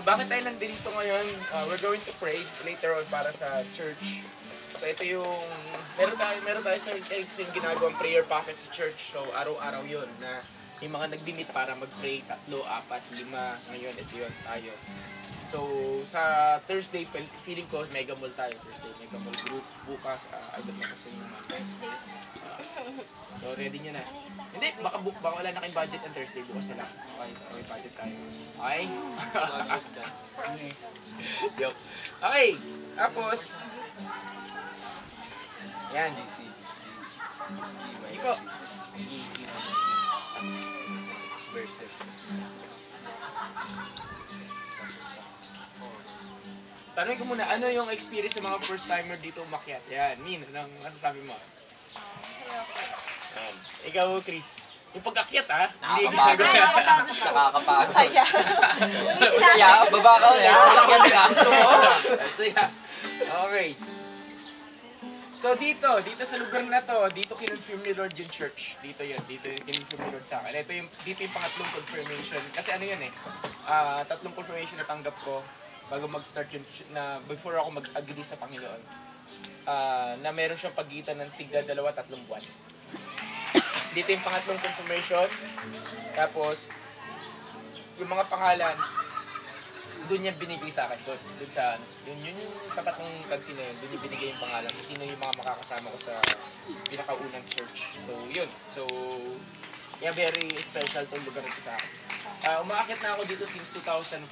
So bakit tayo nandito ngayon? We're going to pray later on para sa church. So ito yung, meron tayo sa ginagawang prayer packet sa church. So araw-araw yun na yung mga nag-limit para mag-pray, 3, 4, 5, ngayon, ito yun, tayo. So sa Thursday, feeling ko, Mega Mall tayo. Thursday, Mega Mall group. Bukas, I don't know kasi yung Thursday. so ready nyo na. Hindi, baka wala na kayong budget on Thursday, bukas na lang. Okay, budget tayo. Okay? Joke. Okay, tapos, yan, Iko. Verse. Tanong ko muna, ano yung experience sa mga first timer dito umakyat? Yan, Min, anong masasabi mo? Ikaw, Chris. Yung pag-akyat, ha? Nakakapagod. Masaya. Masaya, baba ka ulit. Sasakyan ka. Masaya. Okay. So dito sa lugar na to, dito kinonfirm ni Lord yung church. Dito yung kinonfirm ni Lord sa akin. Dito yung pangatlong confirmation. Kasi ano yun eh, tatlong confirmation na tanggap ko bago mag-start yun, na before ako mag-agree sa Panginoon. Na meron siyang pagitan ng tigda 2-3 buwan. Dito yung pangatlong confirmation. Tapos, yung mga pangalan, doon niya binigay sa akin. Doon sa, yun yung tapat ng kantin na yun. Doon yung binigay yung pangalan. Kung sino yung mga makakasama ko sa pinakaunang church. So, yun. So, yeah, very special tong lugar ito sa akin. Umaakit na ako dito since 2005.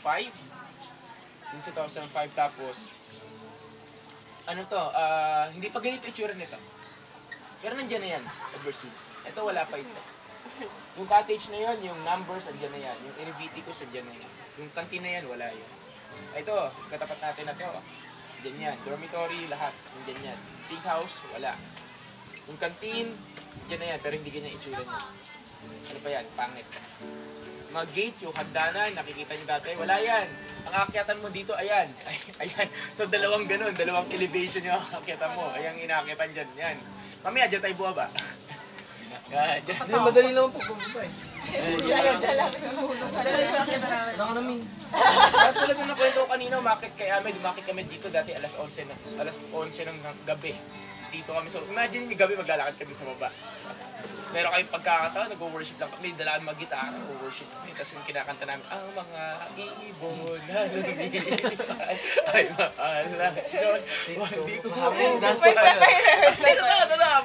Since 2005, tapos, ano to, hindi pa ganito itsura nito. Pero nandiyan na yan, ever since. Ito wala pa ito. Yung cottage na yon, yung numbers, andyan na yan. Yung Leviticus, andyan na yan. Yung canteen na yan, wala yan. Ito, katapat natin na to. Andyan yan. Dormitory, lahat. Andyan yan. Pink house, wala. Yung canteen, andyan na yan. Pero hindi ganyan itsura niya. Ano pa yan? Pangit. Mga gate, yung hagdanan, nakikita niyo dati, wala yan. Ang aakyatan mo dito, ayan. Ayan. So, dalawang elevation yung aakyatan mo. Ayan, inaakyatan dyan. Yan. Mamaya, dyan tayo buwaba. Yan, dyan. Hindi, madali naman pagpapaba eh. Baka namin. Tapos tulad na nakwento ko kanina, umakit kami dito dati alas 11 ng gabi. Dito kami. So, imagine yung gabi, maglalakad kami sa baba. Meron kayong pagkakataon, nag-worship lang kami, dalaan mag-gitara, nag-worship kami. Tapos yung kinakanta namin, ang mga ibon na lumilipad ay maala. Diyos, hindi ko habang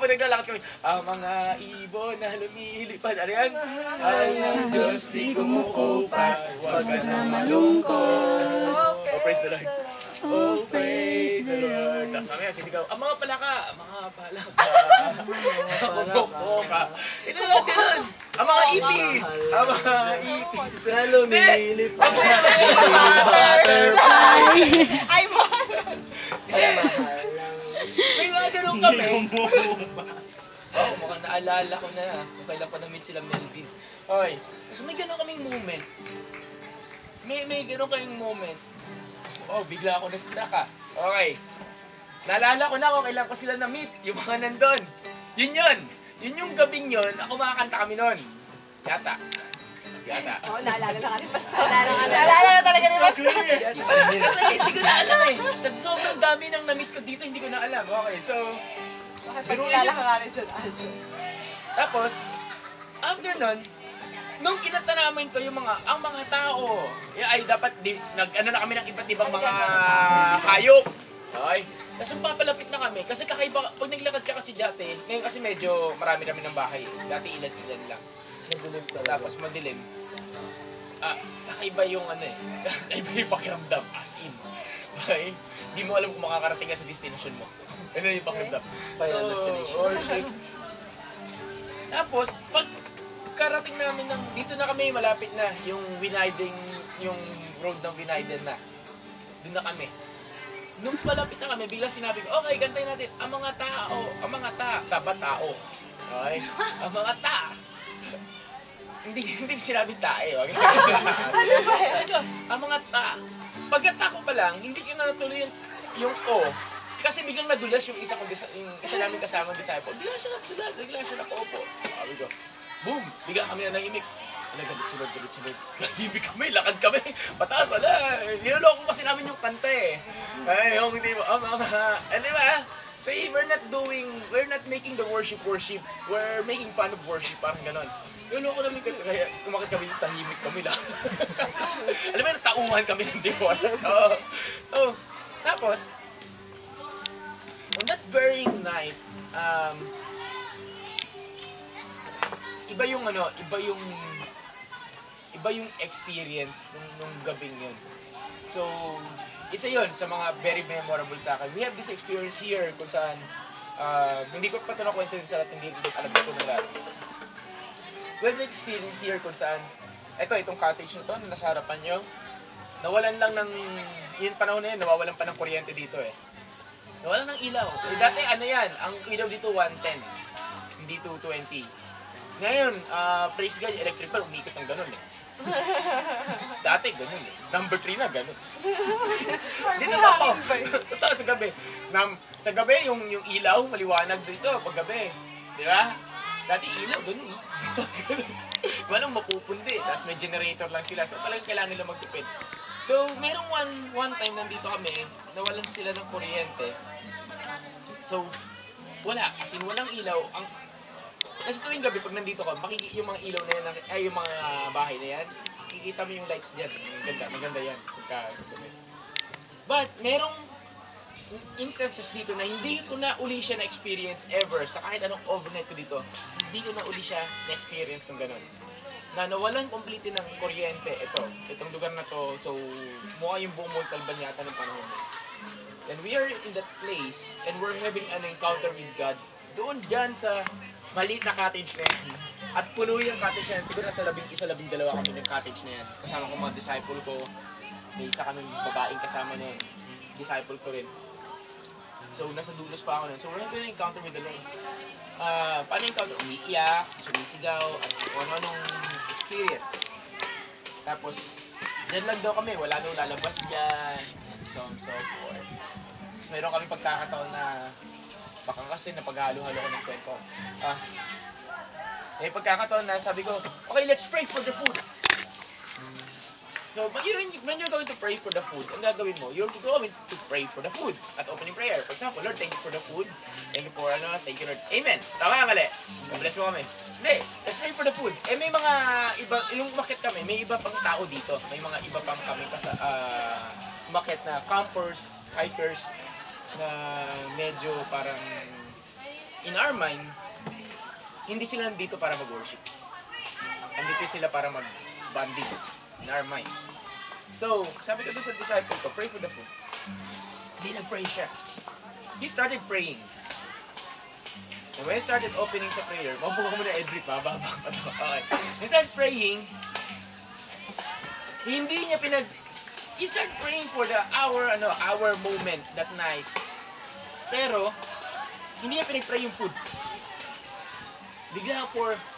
naglalakad kami, ang mga ibon na lumilipad. Ano yan? Ay, Diyos, di kumukupas, huwag ka na malungkot. Oh, praise the Lord. Oh, praise the Lord. Tapos kami sisigaw, ang mga palaka, ka. Ito na, ganun. Ang mga ipis. Na lumilipad. Butterfly. Ay, mahal. May mga ganun kami. Mukhang naalala ko na. Kailan pa na-meet sila Melvin. Okay. Tapos may ganun kaming moment. May ganun kaming moment. Bigla ako na-struck ah. Okay. Naalala ko na kung kailan ko sila na-meet. Yung mga nandun. Yun. Yun yung gabing yun, ako makakanta kami nun. Yata. Oo, naalala na ka ni Pastor. Naalala na talaga ni Pastor. Kasi hindi ko na alam eh. Sa sobrang dami ng na-meet ko dito, hindi ko na alam. Okay, so... Bakit pagkilala ka nga rin dyan, Aljo? Tapos, after nun, nung kinanta namin ko yung ang mga tao, ay dapat, nag-ano na kami ng iba't ibang mga hayop. Okay? Tapos papalapit na kami, kasi kakaiba, pag naglakad ka kasi dati, ngayon kasi medyo marami ng bahay. Dati ilan-ilan lang. Madilim tapos madilim. Kakaiba yung kakaiba yung pakiramdam, as in. Okay? Hindi mo alam kung makakarating ka sa destination mo. Ano yung pakiramdam? Final destination. Tapos, pag karating namin dito na kami, malapit na, yung road ng Vinaiden na. Doon na kami. Nung palapit na kami, bigla sinabi ko, okay, gantayin natin, ang mga tao. Okay? Ang mga hindi sinabi tae. Okay? Ano ba yan? Ang mga pagkatako pa lang, hindi ko na natuloy yung O. Kasi biglang nadulas yung isa namin kasamang disciple. Bigla siya nakaupo. Sabi ko, boom! Bigla kami na nangimik. galit si Lord. Galimik kami, lakad kami. Pataas, wala. Niloloko kasi namin yung kanta eh. Ay, yung hindi mo, di ba? So, we're not making the worship. We're making fun of worship, parang ganon. Niloloko namin kaya kumakit kami, tahimik kami lang. Alam mo, taungan kami ng Diyos. Tapos, on that very night, iba yung experience nung gabing yun. So, isa yun sa mga very memorable sa akin. We have this experience here kung saan, hindi ko pa ito nakwento sa lahat, hindi alam ko ng lahat. We have an experience here kung saan, itong cottage na to, na nasa harapan nyo, nawalan lang ng, yun panahon na yun, nawawalan pa ng kuryente dito eh. Nawalan ng ilaw. Dati yan, ang ilaw dito 110, hindi 220. Ngayon, praise God, electrical, umikot ng ganun eh. Dati ganun eh. Number 3 na ganun. Dito ako. Totoo sa gabi. Sa gabi, yung ilaw, maliwanag dito pag gabi. Di ba? Dati ilaw, ganun eh. Walang mapupundi. Tapos may generator lang sila. So talagang kailangan nila magtipid. So, merong one time nandito kami, nawalan sila ng kuryente. So, wala. As in, walang ilaw. Kasi tuwing gabi, pag nandito ka, yung mga ilaw na yan, yung mga bahay na yan, kikita mo yung lights dyan. Maganda yan. But, merong instances dito na hindi ko na uli siya na-experience ever sa kahit anong overnight ko dito. Hindi ko na uli siya na-experience ng ganun. Na nawalan completely ng kuryente. Itong lugar na to, so mukha yung buong Montalban yata ng panahon. And we are in that place, and we're having an encounter with God. Doon dyan sa maliit na cottage na yan. At puno yung cottage na yan. Siguro nasa 11-12 kami ng cottage na yan. Kasama ko mga disciple ko. May isa kaming babaeng kasama nun. Disciple ko rin. So, nasa dulos pa ako nun. So, we're having an encounter with the Lord. Paano yung encounter? Umiiyak, sumisigaw, at kung ano-anong experience. Tapos, dyan lang daw kami. Wala daw lalabas dyan. So on so forth. Tapos, mayroon kami pagkakataon na baka kasi napaghalo-halo ko ng kwento. May pagkakataon na sabi ko, okay, let's pray for the food. So, when you're going to pray for the food, ang gagawin mo, you're going to pray for the food at opening prayer. For example, Lord, thank you for the food. Thank you for thank you Lord. Amen. Tama, mali. God-bless mo kami. Hindi, let's pray for the food. May mga iba, yung umakit kami, may iba pang tao dito. May mga iba pang kami umakit na campers, hikers, na medyo parang in our mind, hindi sila nandito para mag-worship. Nandito sila para mag-banding in our mind. So, sabi ko doon sa disciple ko, pray for the food. Hindi nag-pray siya. He started praying. And when he started opening sa prayer, mabuka ko muna Edric, mababa pa to. Okay. He started praying, he started praying for the hour moment that night. Pero, hindi niya pinag-pray yung food. Bigla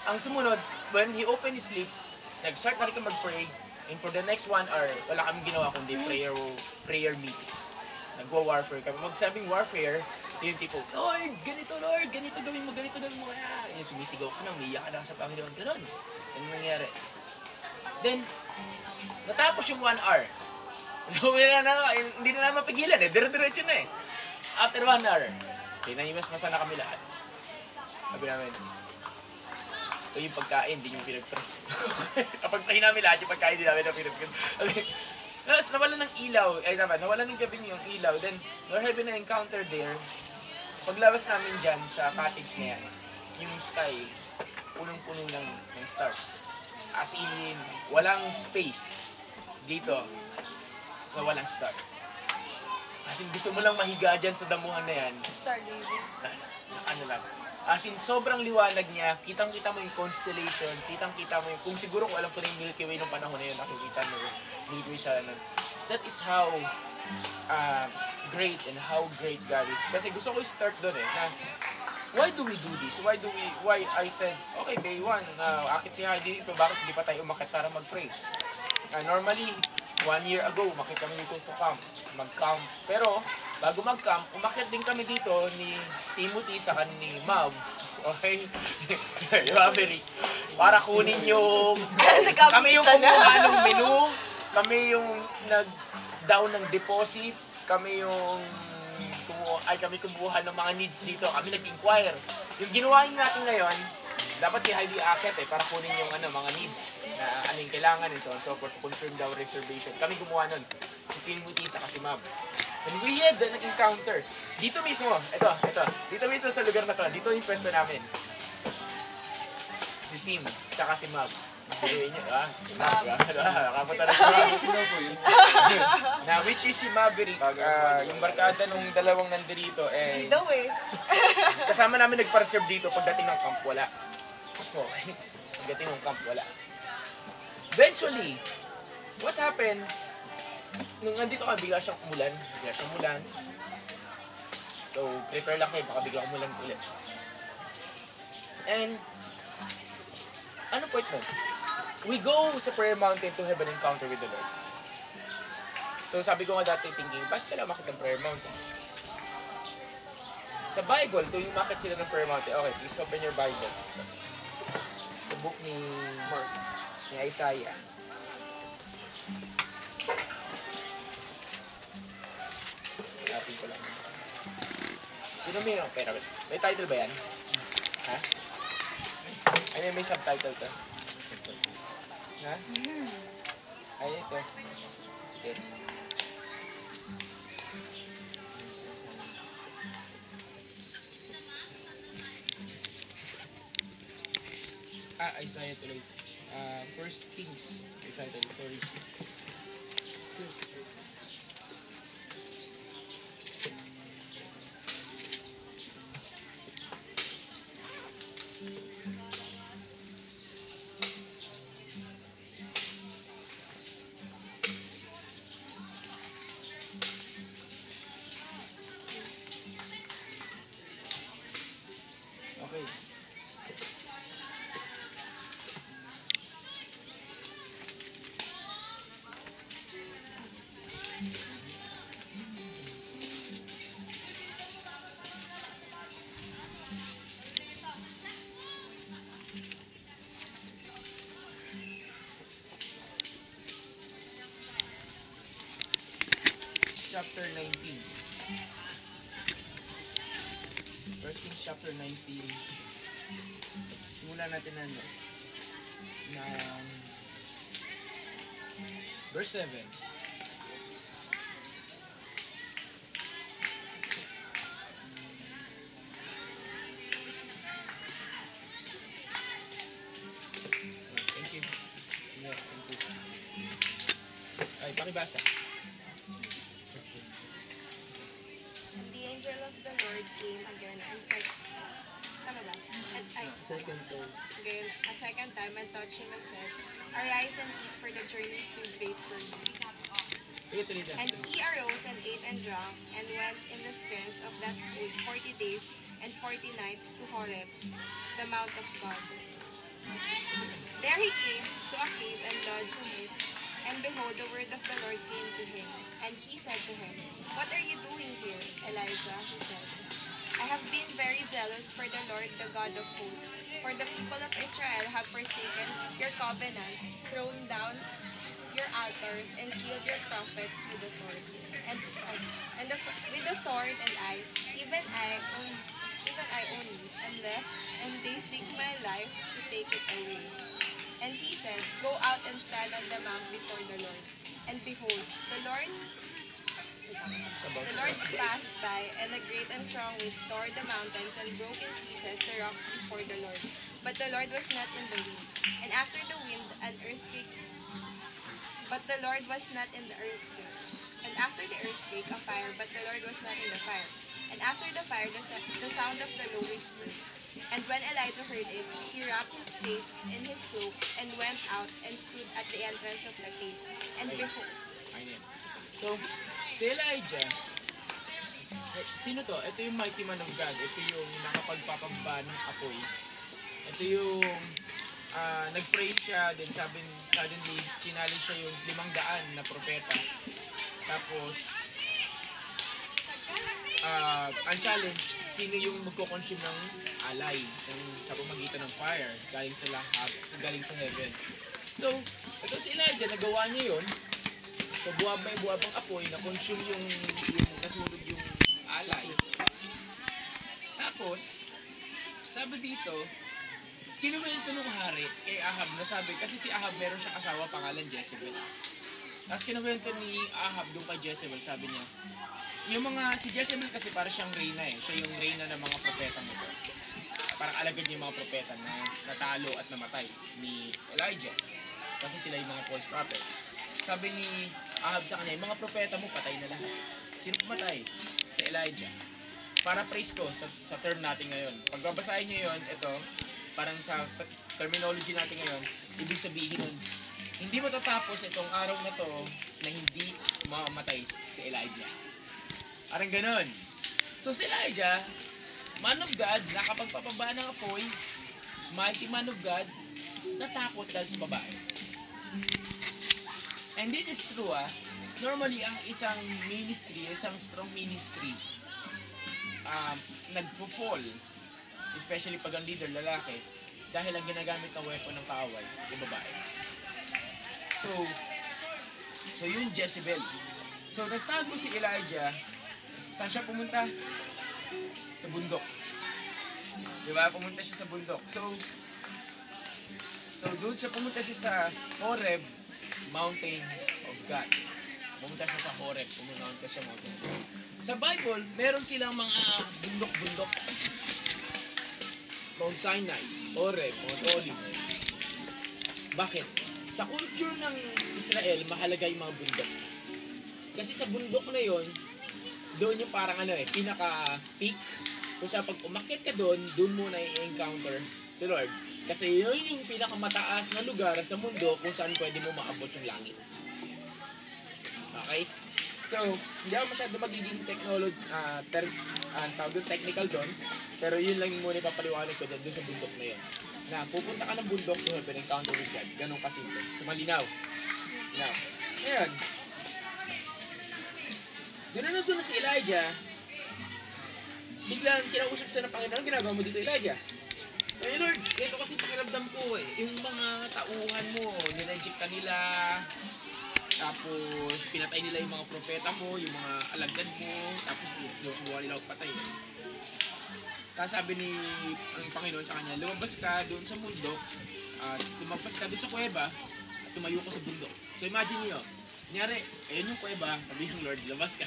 ang sumunod, when he opened his lips, nag-start na rin mag-pray, and for the next 1 hour, wala kaming ginawa kundi prayer meeting. Nagwa-warfare kami. Magsabing warfare, yung tipo, Lord, ganito gawin mo kaya. Yung sumisigaw ka na, umiiyak ka na sa Panginoon, gano'n. Ano nangyari? Then, natapos yung 1 hour. So, hindi na naman mapigilan eh, dire-diretso na eh. After 1 hour, pinanimas-masa na kami lahat. Sabi namin, ito yung pagkain, hindi yung pinag-pray. Kapag tayo namin lahat yung pagkain, hindi namin na pinag-pray. Tapos nawalan ng ilaw, nawalan ng gabi yung ilaw. Then, we're having an encounter there. Paglabas namin dyan sa cottage na yan, yung sky, punong-puno ng stars. As in, walang space dito na walang star. As in, gusto mo lang mahiga dyan sa damuhan na yan. Stargazing. Tapos, lang. As in, sobrang liwanag niya, kitang-kita mo yung constellation, kitang-kita mo yung, kung siguro kung alam ko na yung Milky Way nung panahon na yun, nakikita mo yung Milky Way sa that is how great and how great God is. Kasi gusto ko i-start doon eh, na why do we do this? Why I said, okay, day 1, akit si Heidi dito, bakit hindi pa tayo umakit para mag-pray? Normally, 1 year ago, umakit kami dito to camp. mag-camp. Pero, bago mag-camp, umakyat din kami dito ni Timothy sa ni Mav. Okay? Maverick. Para kunin yung... kami yung kumuha ng menu. Kami yung nag-down ng deposit. Kami yung... kami kumuha ng mga needs dito. Kami nag-inquire. Yung ginawa natin ngayon, dapat si Heidi akit para kunin yung mga needs na yung kailangan and so on so forth to confirm the reservation. Kami gumawa nun. Si Timothy sa si Mav. And we had an encounter. Dito mismo, ito. Dito mismo sa lugar na to. Dito yung pwesto namin. Si Tim, saka si Mav. Sabihin niyo, Mav, nakapunta na si Mav. Na which is si Maverick, yung barkada nung dalawang nandito, Hindi daw eh. kasama namin nagpa-reserve dito pagdating ng camp, wala. Okay. Pagdating ng camp, wala. Eventually, what happened, nung nandito ka, bigla siyang umulan. So, prepare lang kayo, baka bigla umulan ulit. And, ano point nun? We go sa prayer mountain to have an encounter with the Lord. So, sabi ko nga dati thinking, bakit kailangan makita ng prayer mountain? Sa Bible, tuwing makit sila ng prayer mountain, okay, please open your Bible. Sa book ni Mark, ni Isaiah. Hanapin ko lang. Sino may title ba yan? Ha? Ano may subtitle to? Ha? Ay, ito. Sige. Isaiah tuloy. First Kings. Isaiah tuloy, sorry. First Kings. Okay. Chapter 19. First Kings chapter 19. Simulan natin na verse 7. Thank you. Yeah, thank you. Ay, pakibasa. The angel of the Lord came again and said, a second time and touched him and said, Arise and eat, for the journey is too great for you. And he arose and ate and drank, and went in the strength of that food 40 days and 40 nights to Horeb, the mount of God. There he came to a cave and lodged in it, and behold, the word of the Lord came to him. And he said to him, What are you doing here, Elijah? He said, I have been very jealous for the Lord, the God of hosts, for the people of Israel have forsaken your covenant, thrown down your altars, and killed your prophets with the sword. With the sword, and even I only, am left, and they seek my life to take it away. And he said, Go out and stand on the mount before the Lord. And behold, the Lord passed by, and a great and strong wind tore the mountains and broke in pieces the rocks before the Lord. But the Lord was not in the wind. And after the wind, an earthquake. But the Lord was not in the earthquake. And after the earthquake, a fire. But the Lord was not in the fire. And after the fire, the sound of the lowest wind. And when Elijah heard it, he wrapped his face in his cloak and went out and stood at the entrance of the cave. And behold, so, si Elijah, sino to? Ito yung mighty man of God. Ito yung nakapagpapamba ng apoy. Ito yung nag-pray siya, then suddenly, challenge siya yung 500 na propeta. Tapos, ang challenge, sino yung magko-consume ng alay sa pamagitan ng fire galing sa langit, galing sa heaven. So, ito si Elijah, nagawa niya yun. So, buwabang apoy, na-consume yung nasunod yung alay. Tapos, sabi dito, kinuwento ng hari kay Ahab na sabi, kasi si Ahab meron siyang asawa pangalan Jezebel. Tapos kinuwento ni Ahab doon kay Jezebel, sabi niya, si Jezebel kasi para siyang reyna siya yung reyna ng mga propeta nito. Parang alagad niya yung mga propeta na natalo at namatay ni Elijah. Kasi sila yung mga false prophet. Sabi ni Ahab sa kanya, yung mga propeta mo patay na lahat. Sino pumatay? Si Elijah. Para praise ko sa term natin ngayon. Pag babasahin niyo yun, ito, parang sa terminology natin ngayon, ibig sabihin nun, hindi matatapos itong araw na to na hindi mamamatay si Elijah. Parang ganun. So si Elijah, man of God, nakapagpapaba ng apoy, mighty man of God, natakot dahil sa babae. And this is true normally ang isang ministry, isang strong ministry, nagpo-fall, especially pag ang leader lalaki, dahil ang ginagamit ng weapon ng kaaway, yung babae. So yun Jezebel. So nagtago si Elijah, saan siya pumunta? Sa bundok. Diba? Pumunta siya sa bundok. So doon siya pumunta siya sa Horeb, Mountain of God. Pumunta siya sa Horeb, pumunta siya sa Mountain of God. Sa Bible, meron silang mga bundok-bundok. Mount Sinai, Horeb, Mount Olive. Bakit? Sa culture ng Israel, mahalaga yung mga bundok. Kasi sa bundok na yon, doon yung parang pinaka-peak. Kung sa pag umakyat ka doon muna i-encounter si Lord. Kasi yun yung pinakamataas na lugar sa mundo kung saan pwede mo maabot yung langit. Okay? So, hindi ako masyado magiging technical doon. Pero yun lang muna ipapaliwanag ko doon sa bundok na yun. Na pupunta ka ng bundok to have an encounter with God. Ganun kasimple. Sa malinaw. Now, ngayon, doon na si Elijah, biglang kinausap siya ng Panginoon, ginagawa mo dito Elijah? Eh Lord, ito kasi pakiramdam ko yung mga tauhan mo, nireject ka nila, tapos pinatay nila yung mga propeta mo, yung mga alagad mo, tapos sinusubukan nila patay. Tapos sabi ang Panginoon sa kanya, lumabas ka doon sa mundo, at lumabas ka doon sa kuweba, at tumayo ka sa bundok. So imagine niyo, kunyari, ayun yung kuweba, sabi ng Lord, lumabas ka,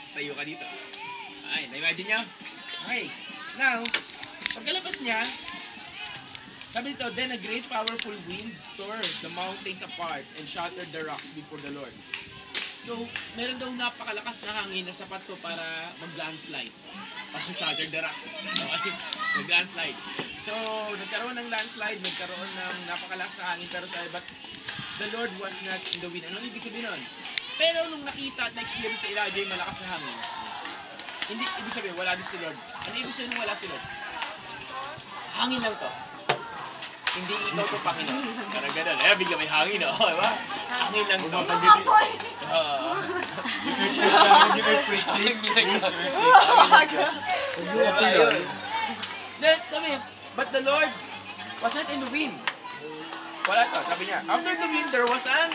sayo ka dito. Ay, na-imagine niyo? Okay, now, pagkalabas niya, sabi nito, then a great powerful wind tore the mountains apart and shattered the rocks before the Lord. So, meron daw napakalakas na hangin na sapat to para mag-landslide. Shattered the rocks. Mag-landslide. So, nagkaroon ng landslide, nagkaroon ng napakalakas na hangin, pero sabi, but the Lord was not in the wind. Anong ibig sabihin nun? Pero nung nakita at na-experience sa Elijah yung malakas na hangin, hindi ibig sabihin, wala din si Lord. Ano ibig sabihin wala si Lord? Hangin lang to. Hindi ikaw to Panginoon. Parang gano'n. Bigla may hangin, diba? Hangin lang to. But the Lord was not in the wind. Wala to. Sabi niya, after the wind, there was an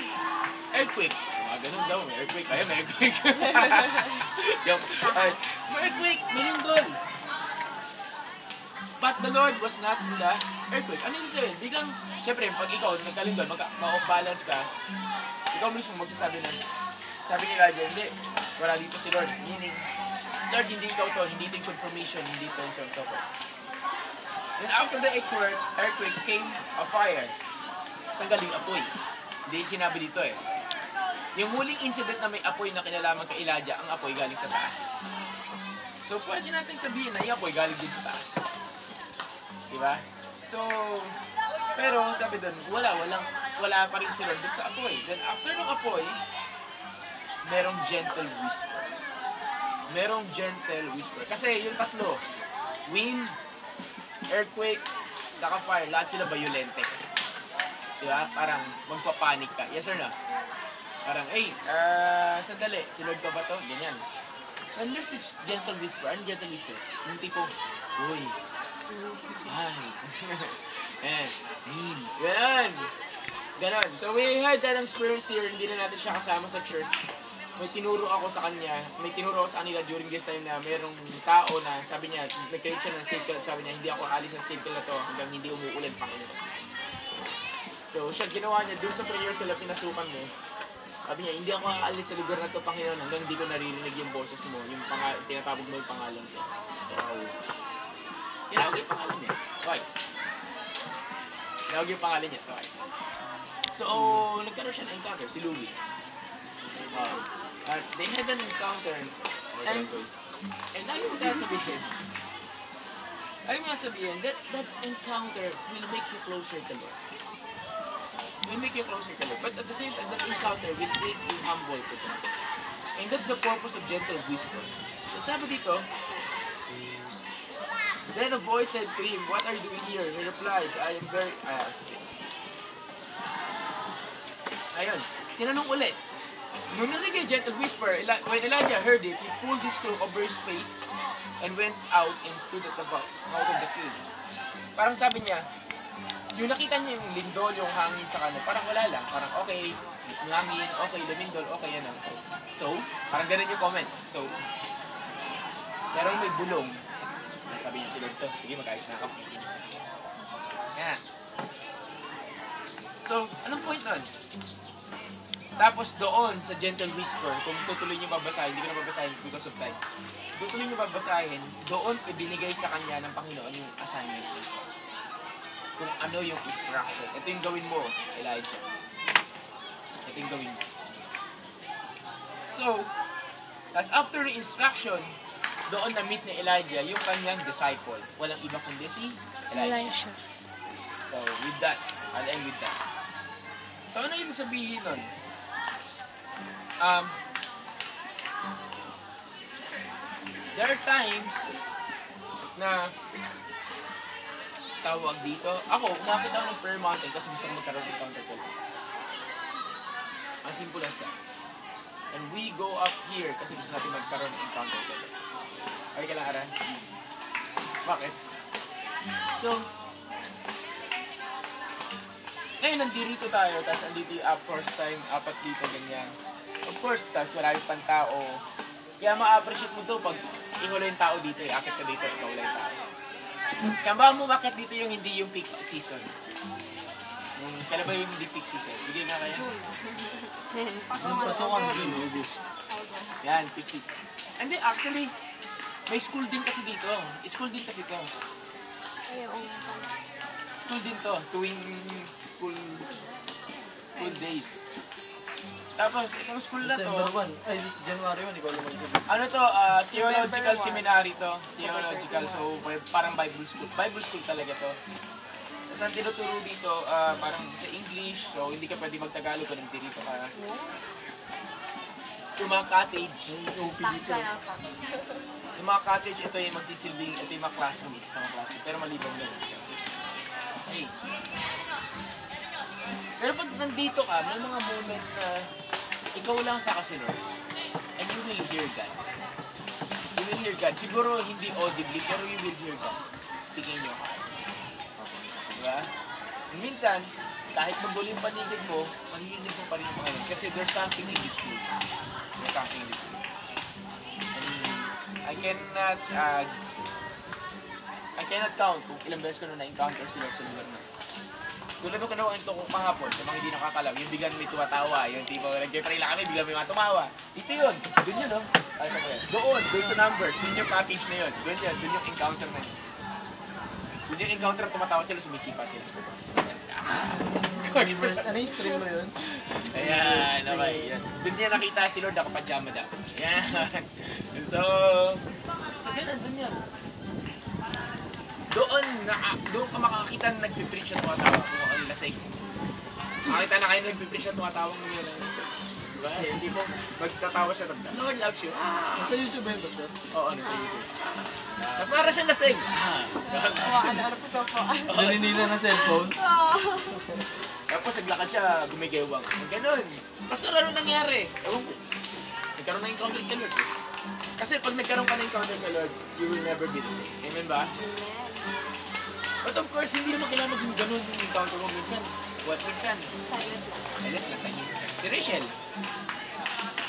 earthquake. Ganun daw, may earthquake. Kaya may earthquake. May earthquake, minindol. But the Lord was not in the earthquake. Ano yung sabihin? Biglang, syempre, pag ikaw nagkalindol, ma-off-balance ka, ikaw mismo magsasabi na, sabi ni Elijah, hindi, wala dito si Lord. Meaning, Lord, hindi ikaw to, hindi ito yung confirmation, hindi ito yung so forth. Then after the earthquake came a fire. Saan galing apoy? Hindi sinabi dito Yung huling incident na may apoy na kinalaman kay Elijah, ang apoy galing sa taas. So, pwede natin sabihin na yung apoy galing din sa taas. Diba? So, pero sabi doon, wala pa rin sila doon sa apoy. Then after ng apoy, merong gentle whisper. Merong gentle whisper. Kasi yung tatlo, wind, earthquake, saka fire, lahat sila violente. Diba? Parang magpapanik ka. Yes or no? Parang, sandali, si Lord ka ba to? Ganyan. when there's a gentle whisper, ano gentle whisper? Yung tipo, uy, ay, mean. Ganon. So we had that experience here, hindi na natin siya kasama sa church. May tinuro ako sa kanya, may tinuro ako sa kanila during this time na mayroong tao na sabi niya, nag-create siya ng circle at sabi niya, hindi ako alis sa circle na to hanggang hindi umuulan Panginoon. So siya, ginawa niya, dun sa prayer sila pinasukan mo, sabi niya, hindi ako aalis sa lugar na to Panginoon hanggang hindi ko naririnig yung boses mo, yung tinatawag mo yung pangalan ko. Wow. Tinawag yung pangalan niya, twice. Tinawag yung pangalan niya, twice. So, nagkaroon siya ng encounter, si Louie. They had an encounter, and ayaw mo sabihin, that encounter will make you closer to Lord. Will make you closer to Lord. But at the same time, that encounter will make you humble to God. And that's the purpose of gentle whisper. At sabi dito, then a voice said to him, "What are you doing here?" He replied, "I am very..." Ayun, tinanong ulit. Nung narinig yung gentle whisper, when Elijah heard it, he pulled his cloak over his face and went out and stood at the mouth of the cave. Parang sabi niya, yung nakita niya yung lindol, yung hangin sa kanya, parang wala lang. Parang okay, yung hangin, okay, lumindol, okay, yan lang. So, parang ganun yung comment. So, pero may bulong. Sabi niya si Lord to, sige, mag-ayos na ako. Yan. So, anong point nun? Tapos doon sa gentle whisper, kung tutuloy niyo babasahin, hindi ko na babasahin because of time. Tutuloy niyo babasahin, doon ibinigay sa kanya ng Panginoon yung assignment niya. Kung ano yung instruction. Ito yung gawin mo, Elijah. Ito yung gawin mo. So, as after the instruction, doon na-meet ni Elijah yung kanyang disciple. Walang iba kundi si Elijah. So, with that, I'll end with that. So, ano yung sabihin nun? There are times na tawag dito. Ako, nakita ko ng prayer mountain kasi gusto ko magkaroon ng encounter ko. As simple as that. And we go up here kasi gusto natin magkaroon ng encounter ko. Okay ka lang, Aran? Bakit? So, ngayon nandito tayo, tapos andito yung first time, apat dito, ganyan. Of course, tapos wala yung pantao. Kaya ma-appreciate mo to pag iwala yung tao dito, akit ka dito, ikaw wala yung tao. Kaya ba mo makit dito yung hindi yung peak season? Kailan ba yung hindi peak season? Hindi na kaya? Yung pasokan din, August. Yan, peak season. And then actually, may school din kasi dito. School din kasi to. School din to, tuwing school days. Tapos, itong school na to, January 1, ikaw naman ito. ano to, theological seminary to. Theological, so parang Bible school. Bible school talaga to. Tapos ang tinuturo dito, parang sa English, so hindi ka pwede mag-Tagalog kung nandito ka. Yung mga cottage, yung mga cottage, ito yung magsisilbing, ito yung mga classroom, isa sa mga classroom, pero malibang yun. Hey. Pero pag nandito ka, may mga moments na ikaw lang sa kasinor, and you will hear God. You will hear God. Siguro hindi audibly, pero you will hear God speaking in your heart. Diba? And minsan, kahit magulo yung paligid mo, maririnig mo pa rin yung Panginoon. Kasi there's something in this place. There's something in this place. And I cannot count kung ilang beses ko na na-encounter sila sa lugar na. Tulad ko naman ito kung kahapon, sa mga hindi nakakalam, yung biglang may tumatawa, yung tipo, nag-pray lang kami, biglang may mga tumawa. Dito yun, dun yun, no? Doon sa numbers, dun yung package na yun. Dun yung encounter na yun. Dun yung encounter, tumatawa sila, sumisipa sila. Ano yung stream mo yun? Ayan, okay, yan. Dun niya nakita si Lord, ako pajama daw. Ayan. So ganun, dun yun. Doon ka makakita na nagpipreach at tumatawa kung ano lasing. Makakita na kayo nagpipreach at tumatawang mo yun. Diba? Hindi mo magtatawa siya. Lord loves you. Sa YouTube ba yun, Pastor? Oo, nasa YouTube. Para siyang lasing. Ano po po? Naninila ng cellphone? Tapos naglakad siya, gumigewang. Ganun. Pastor, ano nangyari? Ewan ko. Nagkaroon na encounter ka Lord. Kasi pag nagkaroon ka ng encounter kay Lord, you will never be the same. Amen ba? But of course, hindi naman kailangan maging ganun yung encounter mo minsan. Minsan? Silent lang tayo. Si Rachel.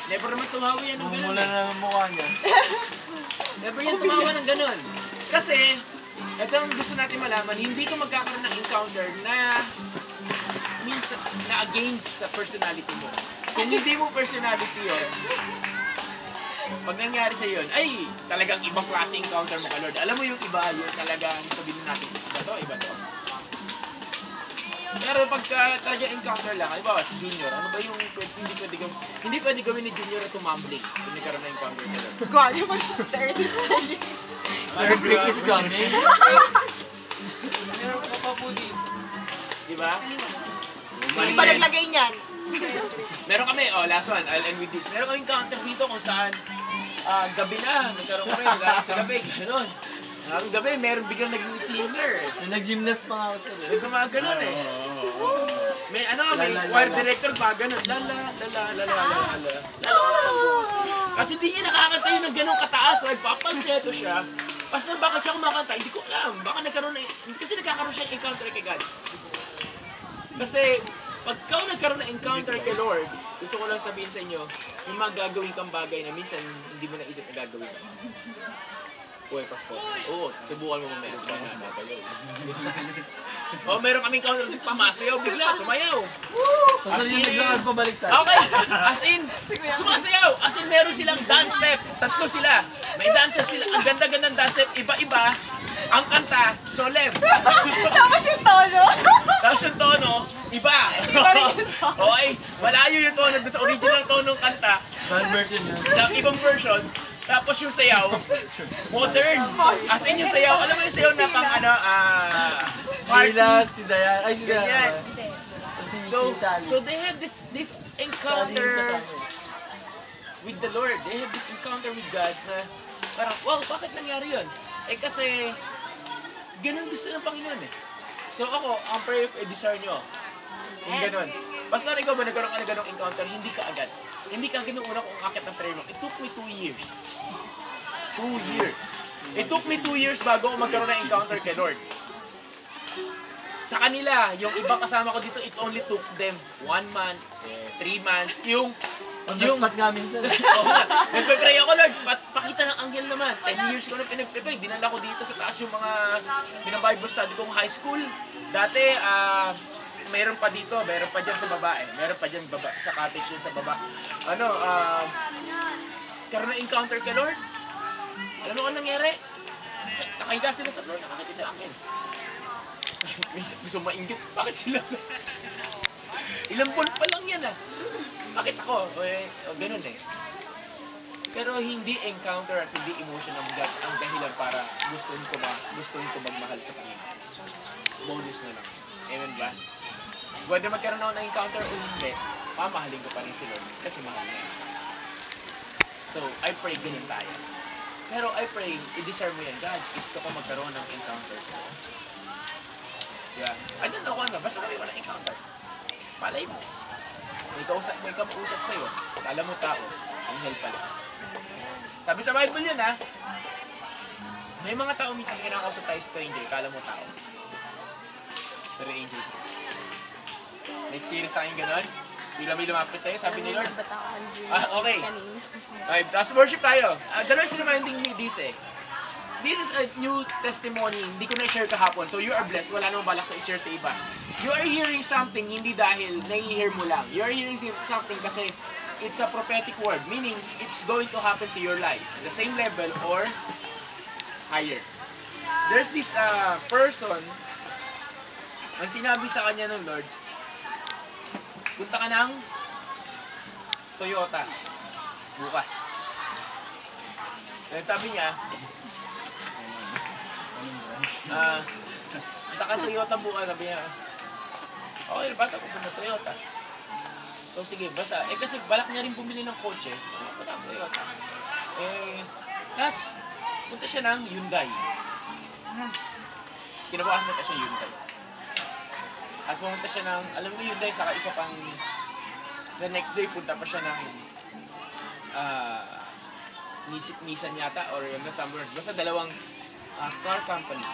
Never naman tumawa yan ng ganun. Mumula na ang mukha niya. Never yan tumawa ng ganun. Kasi, ito ang gusto natin malaman, hindi ka magkakaroon ng encounter na minsan na against sa personality mo. Kung hindi mo personality yun, pag nangyari sa yun, ay, talagang ibang klase encounter mo ka Lord. Alam mo yung iba, yun talagang sabihin natin, iba to. Pero pagka talagang encounter lang, halimbawa si Junior, ano ba yung hindi pwede gawin ni Junior na tumambling kung nagkaroon ng encounter ka Lord. God, yung mag-shooter. Third break is coming. Meron ka pa po din. Diba? Sino ba naglagay niyan? Meron kami, last one, I'll end with this. Meron kaming encounter dito kung saan gabi na, nagkaroon kami, sa gabi, gano'n. Ang gabi, meron biglang naging singer. Nag-gymnast pa nga ako sa'yo. Nagkamaganon eh. May may choir director pa, gano'n. Lala. Kasi hindi niya nakakanta yun ng gano'ng kataas, nagpapalseto siya. Basta bakit siya kumakanta, hindi ko alam. Baka kasi nagkakaroon siya ng encounter kay God. Kasi, pag ikaw nagkaroon ng encounter kay Lord, gusto ko lang sabihin sa inyo, yung mga gagawin kang bagay na minsan hindi mo naisip na gagawin. Uy, Pastor. Oo, subukan mo mamaya. Meron kaming encounter, sumasayaw bigla, sumayaw. Pastor yung naglaan pabalik tayo. Okay, as in, sumasayaw. As in, meron silang dance step. Tatlo sila. May dance step sila. Ang ganda-gandang dance step. Iba-iba. Ang kanta, solemn. Tapos yung tono. Tapos yung tono, iba. Okay, malayo yung tono doon sa original tono ng kanta. Bad version yun. Ibang version. Tapos yung sayaw, modern. As in yung sayaw, alam mo yung sayaw na pang Sila, si Dayan. Ay, si ganyan. Dayan. So they have this encounter with the Lord. They have this encounter with God na parang, wow, bakit nangyari yun? Kasi ganun gusto ng Panginoon eh. So ako, ang prayer ko, i-discern nyo. Yung ganun. Basta ikaw ba nagkaroon ka ng ganung encounter, hindi ka agad. Hindi ka agad nung una kung akit ng prayer mo. It took me 2 years. 2 years. It took me 2 years bago ako magkaroon ng encounter kay Lord. Sa kanila, yung ibang kasama ko dito, it only took them 1 month, 3 months. Yung Spot nga minsan. nagpipray ako, Lord, pakita ng anghel naman. 10 years ko na pinagpipray. Dinala ko dito sa taas yung mga Bible study kong high school. Dati, mayroon pa dito, mayroon pa dyan sa baba eh. Mayroon pa dyan sa cottage dyan sa baba. Karoon na encounter kay Lord. Ano ang nangyari? Nakahiga sila sa Lord, nakakita sa akin. Gusto mainggit, bakit sila? Ilang buwan pa lang yan ah. Bakit ako? Ganun eh. Pero hindi encounter at hindi emotion ng God ang dahilan para gustuin ko magmahal sa Panginoon. Bonus na lang. Amen ba? Whether magkaroon ako ng encounter o hindi, mamahalin ko pa rin si Lord kasi mahal niya. So, I pray ganun tayo. Pero I pray, i-deserve mo yan. God, gusto ko magkaroon ng encounter sa Lord. Yeah. I don't know kung ano, basta kami wala encounter. Malay mo. May kausap sa'yo, kala mo tao, anghel pala. Sabi sa Bible yun ha, may mga tao minsan kinakausap tayo stranger, kala mo tao. Pero angel. Na-experience sa akin gano'n, bigla may lumapit sa'yo, sabi ni Lord. Okay. Okay, tapos worship tayo. The Lord is reminding me this eh. This is a new testimony, hindi ko na-share kahapon. So you are blessed, wala namang balak na i-share sa iba. You are hearing something hindi dahil nai-hear mo lang. You are hearing something kasi it's a prophetic word, meaning it's going to happen to your life. The same level or higher. There's this person, ang sinabi sa kanya ng Lord, punta ka ng Toyota bukas. And sabi niya, punta ka Toyota bukas, sabi niya, okay, bata ko sa Toyota. So sige, basta, kasi balak niya rin bumili ng kotse, punta ang Toyota. Tapos, punta siya ng Hyundai. Kinabukas punta siya Hyundai. Tapos pumunta siya ng, alam mo Hyundai, saka isa pang, the next day punta pa siya ng, Nissan yata or yung somewhere. Basta dalawang car company.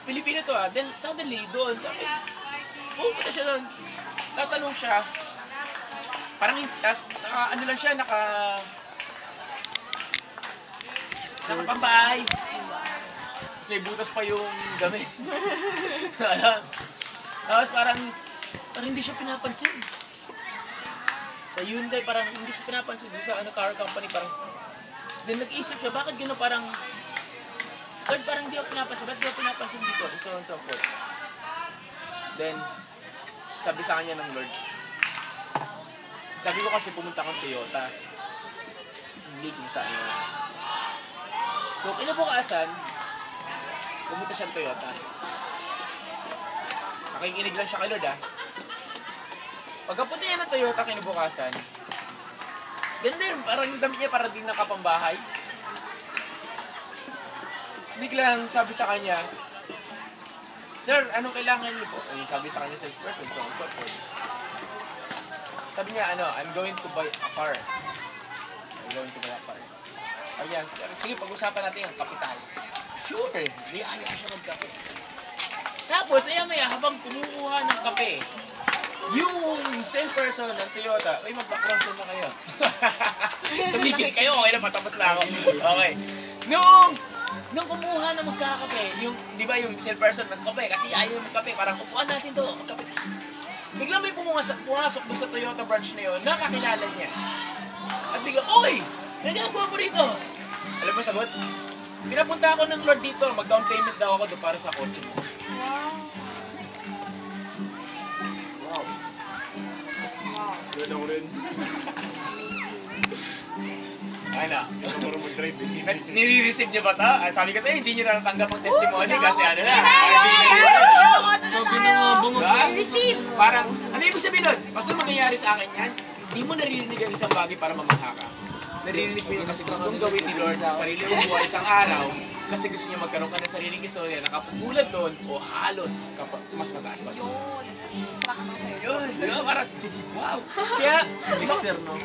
Pilipino to Then suddenly doon, sabi, pupunta siya doon. Tatanong siya. Parang, ano lang siya, nakapambahay. Kasi butas pa yung gamit. Tapos parang hindi siya pinapansin. Sa Hyundai, parang hindi siya pinapansin. Doon sa car company, parang, then nag-iisip siya, bakit gano'n parang, Lord, parang hindi ako pinapansin. Ba't di ako pinapansin dito? And so on and so forth. Then, sabi sa kanya ng Lord, sabi ko kasi pumunta kang Toyota. Hindi kung saan yun. So, kinabukasan, pumunta siyang Toyota. Nakikinig lang siya kay Lord Pagkapunta niya ng Toyota kinabukasan, ganda yun, parang yung damit niya parang din nakapambahay. Biglang sabi sa kanya, Sir, anong kailangan niyo po? Sabi sa kanya salesperson, so on so forth. Sabi niya, I'm going to buy a car. I'm going to buy a car. Sabi niya, sige, pag-usapan natin ang kapital. Sure, niyaya siya magkape. Tapos, maya habang kumukuha ng kape, yung salesperson ng Toyota, mag-background na kayo. Tumigil kayo, okay na, patapos na ako. Okay. Nung kumuha na magkakape, di ba yung salesperson ng kape, kasi ayaw yung magkape, parang upuan natin to, magkape na. Biglang may pumasok doon sa Toyota branch na yun, nakakilala niya. At biglang, oy! Nagagawa mo rito! Alam mo sagot? Pinapunta ako ng Lord dito, mag-down payment daw ako doon para sa kotse mo. Wow. Lord ako rin. Ano? Nire-receive niyo ba ito? At sabi kasi, hindi niyo na natanggap ang testimony kasi ano na. Receive! Parang, ano ibig sabihin nun? Basta mangyayari sa akin yan, hindi mo naririnig ang isang bagay para mamangha ka. Naririnig mo yun kasi gusto mong gawin ni Lord sa sarili mong buhay isang araw kasi gusto niya magkaroon ka ng sariling istorya na kapag doon o halos mas mataas pa doon. Yun, di ba? Parang, wow. Kaya,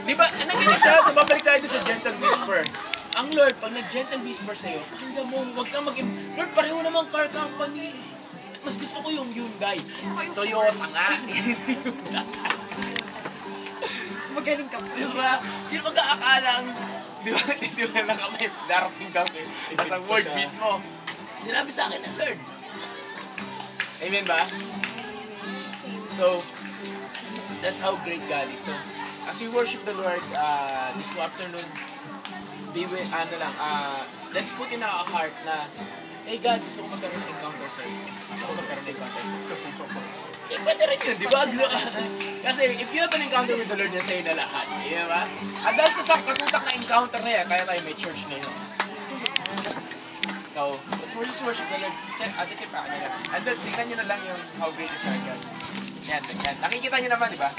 di ba, nangyayari siya, sa babalik tayo sa gentle whisper. Ang Lord, pag nag-gentle whisper sa'yo, pakinggan mo, huwag kang Lord, pareho naman car company. Mas gusto ko yung Hyundai. Toyota nga. Mas magaling ka po. Diba? Sino mag-aakalang, di ba na kami, darating kami. Sa word mismo. Sinabi sa akin ng Lord. Amen ba? So, that's how great God is. So, as we worship the Lord this afternoon, let's put in our heart na, hey God, gusto ko magkaroon ng encounter sa'yo. Gusto ko magkaroon ng encounter sa'yo. Eh, pwede rin yun, di ba? Kasi if you have an encounter with the Lord, yan sa'yo na lahat. Di ba? At dahil sa katutak na encounter na yan, kaya tayo may church na yun. So, let's just worship the Lord. Check pa kanina. And then, tingnan nyo na lang yung how great is our God. Yan. Nakikita nyo naman, di ba?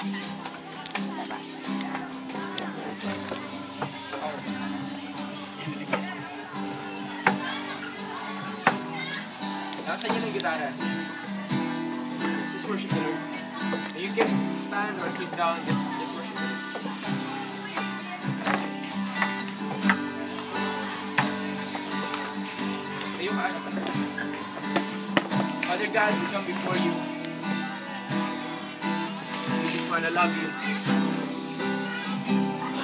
Nasa inyo ng gitara. Just worship the Lord. You can stand or sit down, just worship the Lord. Tayo ka na. Father God, we come before you. We just wanna love you.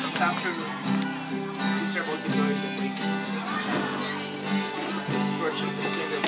This afternoon, we serve all the glory and the praises. Let's worship the Spirit.